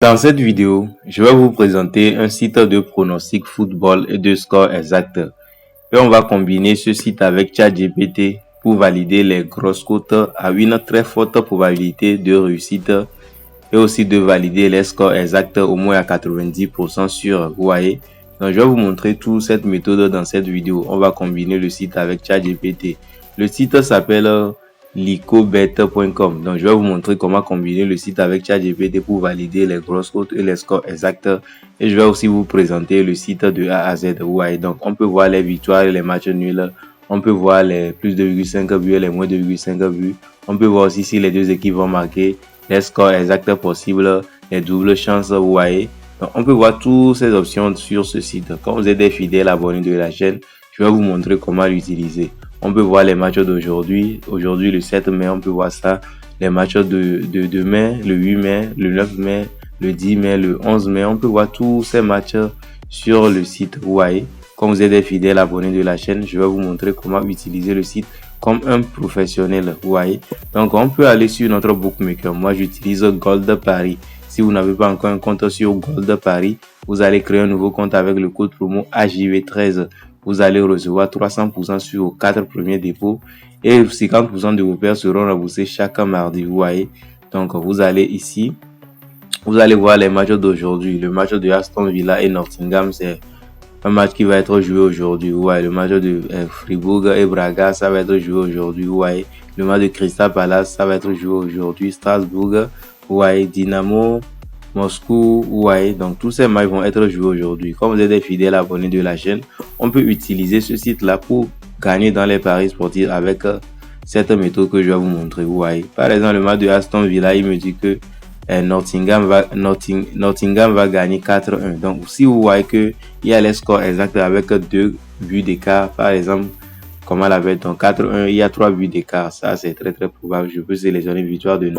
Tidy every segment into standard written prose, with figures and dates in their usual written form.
Dans cette vidéo, je vais vous présenter un site de pronostic football et de score exact. Et on va combiner ce site avec ChatGPT pour valider les grosses cotes à une très forte probabilité de réussite et aussi de valider les scores exacts au moins à 90% sûr. Vous voyez? Donc je vais vous montrer toute cette méthode dans cette vidéo. On va combiner le site avec ChatGPT. Le site s'appelle licobet.com. Donc je vais vous montrer comment combiner le site avec ChatGPT pour valider les grosses cotes et les scores exacts. Et je vais aussi vous présenter le site de A à Z. Vous voyez? Donc on peut voir les victoires et les matchs nuls. On peut voir les plus de 2,5 buts et les moins de 2,5 buts. On peut voir aussi si les deux équipes vont marquer, les scores exacts possibles, les doubles chances, vous voyez. Donc, on peut voir toutes ces options sur ce site. Quand vous êtes des fidèles abonnés de la chaîne, je vais vous montrer comment l'utiliser. On peut voir les matchs d'aujourd'hui. Aujourd'hui, le 7 mai, on peut voir ça. Les matchs de mai, le 8 mai, le 9 mai, le 10 mai, le 11 mai. On peut voir tous ces matchs sur le site, vous voyez. Quand vous êtes des fidèles abonnés de la chaîne, je vais vous montrer comment utiliser le site comme un professionnel, vous voyez. Donc, on peut aller sur notre bookmaker. Moi, j'utilise Gold Paris. Si vous n'avez pas encore un compte sur Gold Paris, vous allez créer un nouveau compte avec le code promo AJV13. Vous allez recevoir 300% sur vos 4 premiers dépôts et 50% de vos paires seront remboursés chaque mardi, vous voyez. Donc, vous allez ici, vous allez voir les matchs d'aujourd'hui. Le match de Aston Villa et Nottingham, c'est un match qui va être joué aujourd'hui. Vous voyez, le match de Fribourg et Braga, ça va être joué aujourd'hui. Vous voyez, le match de Crystal Palace, ça va être joué aujourd'hui. Strasbourg, vous voyez, Dynamo, Moscou, vous voyez. Donc, tous ces matchs vont être joués aujourd'hui. Comme vous êtes des fidèles abonnés de la chaîne, on peut utiliser ce site-là pour gagner dans les paris sportifs avec cette méthode que je vais vous montrer. Vous voyez, par exemple, le match de Aston Villa, il me dit que Nottingham va gagner 4-1. Donc, si vous voyez qu'il y a les scores exacts avec 2 buts d'écart, par exemple, comme à la veille, donc 4-1, il y a 3 buts d'écart. Ça, c'est très probable. Je peux sélectionner victoire de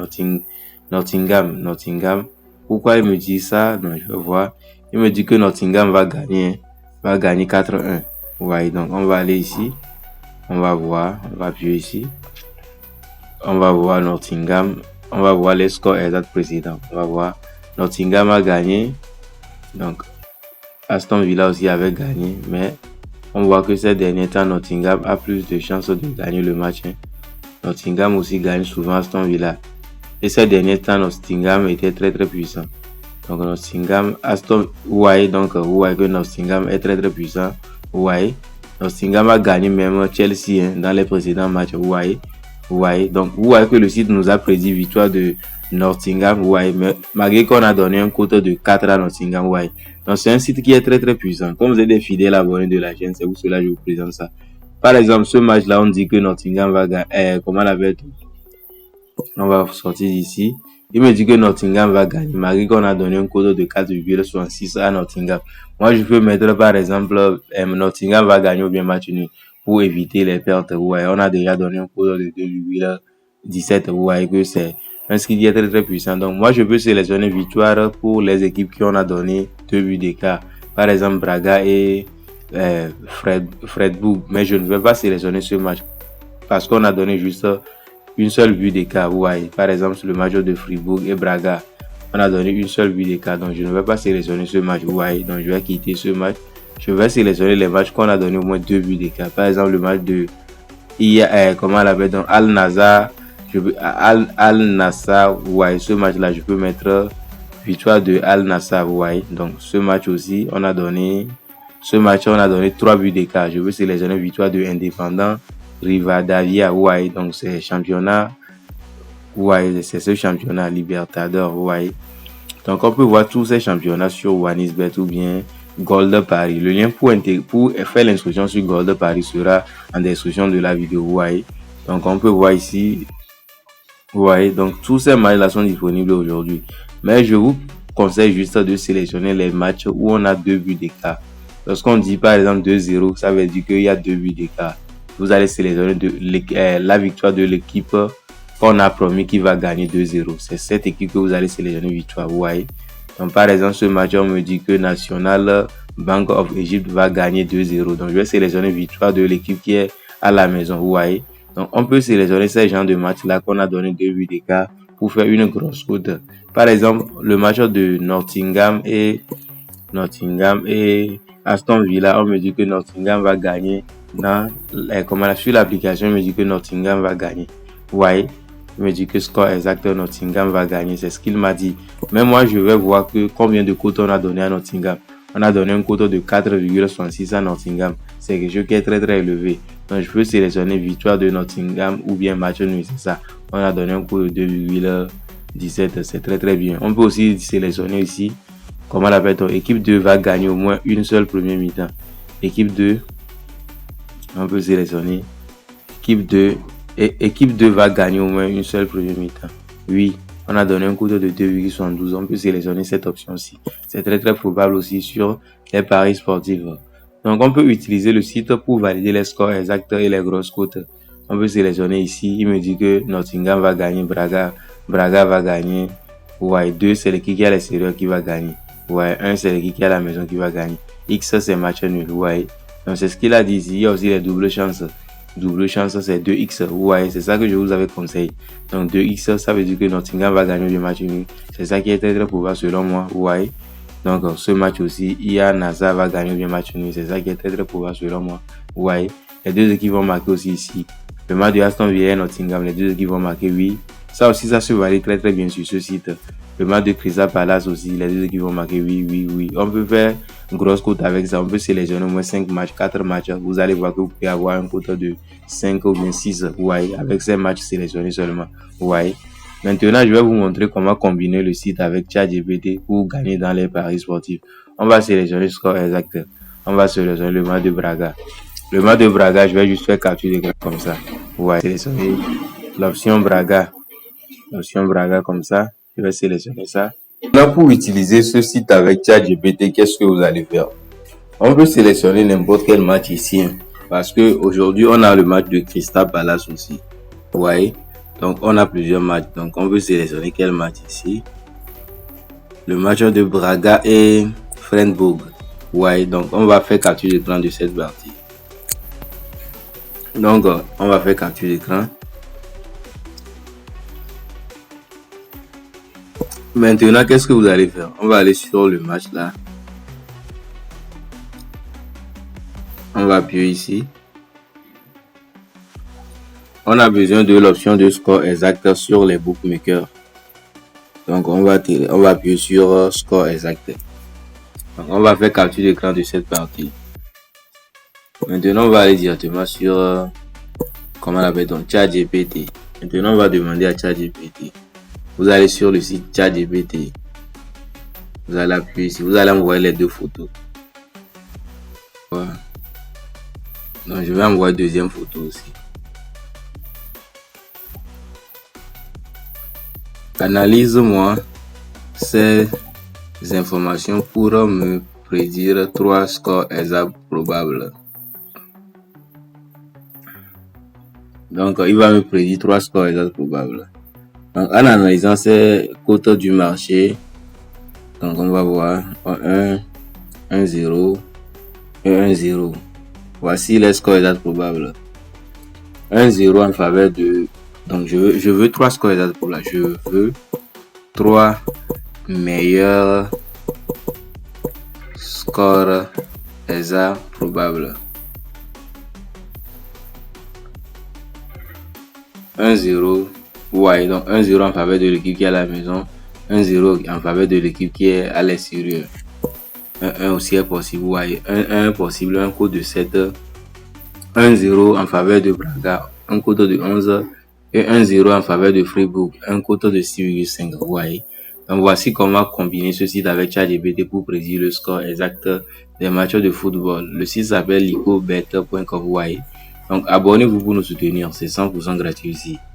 Nottingham. Pourquoi il me dit ça? Donc, je vais voir. Il me dit que Nottingham va gagner 4-1. Vous voyez, donc on va aller ici. On va voir. On va appuyer ici. On va voir Nottingham. On va voir les scores exacts précédents. On va voir. Nottingham a gagné. Donc, Aston Villa aussi avait gagné. Mais on voit que ces derniers temps, Nottingham a plus de chances de gagner le match. Nottingham aussi gagne souvent Aston Villa. Et ces derniers temps, Nottingham était très puissant. Donc, vous voyez que Nottingham est très puissant. Vous voyez. Nottingham a gagné même Chelsea dans les précédents matchs. Vous voyez, donc vous voyez que le site nous a prédit victoire de Nottingham, vous voyez, mais malgré qu'on a donné un quota de 4 à Nottingham, vous voyez. Donc c'est un site qui est très puissant. Comme vous êtes des fidèles abonnés de la chaîne, c'est pour cela que je vous présente ça. Par exemple, ce match-là, on dit que Nottingham va gagner. Comment on l'appelle? On va sortir ici. Il me dit que Nottingham va gagner, malgré qu'on a donné un quota de 4,66 à Nottingham. Moi, je peux mettre par exemple Nottingham va gagner ou bien match nul pour éviter les pertes. Vous voyez, on a déjà donné un quota de 2,17. Vous voyez que c'est un ski qui est très puissant. Donc, moi, je peux sélectionner victoire pour les équipes qui ont donné 2 buts d'écart. Par exemple, Braga et Freiburg. Mais je ne vais pas sélectionner ce match parce qu'on a donné juste une seule vue d'écart. Vous voyez, par exemple, sur le match de Fribourg et Braga, on a donné une seule vue d'écart. Donc, je ne vais pas sélectionner ce match. Vous voyez, donc je vais quitter ce match. Je vais sélectionner les matchs qu'on a donné au moins 2 buts d'écart. Par exemple, le match de comment on l'appelle, donc Al-Nassr. Al-Nassr, vous voyez, ce match-là, je peux mettre victoire de Al-Nassr. Vous voyez, donc ce match aussi, on a donné 3 buts d'écart. Je veux sélectionner victoire de Indépendant Rivadavia, vous voyez, donc c'est championnat, vous voyez, c'est ce championnat Libertadores, vous voyez. Donc on peut voir tous ces championnats sur OneXBet ou bien Gold Paris. Le lien pour faire l'instruction sur Gold Paris sera en description de la vidéo, vous voyez. Donc on peut voir ici, vous voyez, donc tous ces matchs là sont disponibles aujourd'hui. Mais je vous conseille juste de sélectionner les matchs où on a 2 buts d'écart. Lorsqu'on dit par exemple 2-0, ça veut dire qu'il y a 2 buts d'écart. Vous allez sélectionner la victoire de l'équipe qu'on a promis qui va gagner 2-0. C'est cette équipe que vous allez sélectionner victoire, vous voyez. Donc, par exemple, ce match, on me dit que National Bank of Egypt va gagner 2-0. Donc, je vais sélectionner victoire de l'équipe qui est à la maison, vous voyez. Donc, on peut sélectionner ces genres de matchs-là qu'on a donné 2 buts d'écart pour faire une grosse cote. Par exemple, le match de Nottingham et Aston Villa, on me dit que Nottingham va gagner. Sur l'application, on me dit que Nottingham va gagner. Vous voyez, il me dit que score exact, Nottingham va gagner. C'est ce qu'il m'a dit. Mais moi, je vais voir que combien de cotes on a donné à Nottingham. On a donné un cote de 4,66 à Nottingham. C'est quelque chose qui est très très élevé. Donc, je peux sélectionner victoire de Nottingham ou bien match nul, c'est ça. On a donné un cote de 2,17. C'est très très bien. On peut aussi sélectionner ici, comment l'appelle-t-on? Équipe 2 va gagner au moins une seule première mi-temps. Équipe 2, on peut sélectionner équipe 2. Équipe 2 va gagner au moins une seule première mi-temps. Oui, on a donné un coût de 2,72. On peut sélectionner cette option-ci. C'est très très probable aussi sur les paris sportifs. Donc, on peut utiliser le site pour valider les scores exacts et les grosses cotes. On peut sélectionner ici. Il me dit que Nottingham va gagner, Braga va gagner. Ouais, 2, c'est l'équipe qui a l'extérieur qui va gagner. Ouais, 1, c'est l'équipe qui a la maison qui va gagner. X, c'est match nul. Ouais. Donc, c'est ce qu'il a dit ici. Il y a aussi les doubles chances. Double chance, c'est 2x. Ouais, c'est ça que je vous avais conseillé. Donc 2x, ça veut dire que Nottingham va gagner le match nul. C'est ça qui est très probable selon moi. Ouais. Donc ce match aussi, Nazar va gagner le match nul. C'est ça qui est très probable selon moi. Ouais. Les deux équipes vont marquer aussi ici. Le match de Aston Villa et Nottingham, les deux équipes vont marquer, oui. Ça aussi, ça se valide très très bien sur ce site. Le match de Crystal Palace aussi, les deux équipes vont marquer, oui. On peut faire une grosse cote avec ça. On peut sélectionner au moins 5 matchs, 4 matchs. Vous allez voir que vous pouvez avoir un cote de 5 ou bien 6. Ouais, avec ces matchs sélectionnés seulement. Ouais. Maintenant, je vais vous montrer comment combiner le site avec ChatGPT pour gagner dans les paris sportifs. On va sélectionner le score exact. On va sélectionner le match de Braga. Le match de Braga, je vais juste faire capture d'écran comme ça. Ouais, sélectionner l'option Braga. L'option Braga comme ça. Je vais sélectionner ça. Là, pour utiliser ce site avec ChatGPT, qu'est-ce que vous allez faire? On peut sélectionner n'importe quel match ici. Parce que aujourd'hui, on a le match de Crystal Palace aussi. Vous voyez? Donc, on a plusieurs matchs. Donc, on peut sélectionner quel match ici? Le match de Braga et Freiburg. Ouais, donc on va faire capture d'écran de cette partie. Donc, on va faire capture d'écran. Maintenant, qu'est-ce que vous allez faire? On va aller sur le match là. On va appuyer ici. On a besoin de l'option de score exact sur les bookmakers. Donc, on va appuyer sur score exact. Donc, on va faire capture d'écran de cette partie. Maintenant, on va aller directement sur comment on appelle donc ChatGPT. Maintenant, on va demander à ChatGPT. Vous allez sur le site ChatGPT. Vous allez appuyer ici. Vous allez envoyer les deux photos. Voilà. Donc, je vais envoyer deuxième photo aussi. Analyse-moi ces informations pour me prédire 3 scores exacts probables. Donc, il va me prédire 3 scores exacts probables. Donc, en analysant ces cotes du marché, donc on va voir 1, 1, 0 et 1, 0. Voici les scores exacts probables. 1, 0 en faveur de... Donc, je veux 3 scores exacts probables. Je veux 3 meilleurs scores exacts probables. 1, 0. Ouais, donc 1-0 en faveur de l'équipe qui est à la maison, 1-0 en faveur de l'équipe qui est à l'extérieur. 1-1 aussi est possible, ouais, 1-1 possible, un code de 7, 1-0 en faveur de Braga, un code de 11 et 1-0 en faveur de Freiburg, un code de 6,5. Ouais. Donc voici comment combiner ce site avec ChatGPT pour prédire le score exact des matchs de football. Le site s'appelle licobet.com. Ouais. Donc abonnez-vous pour nous soutenir, c'est 100% gratuit ici.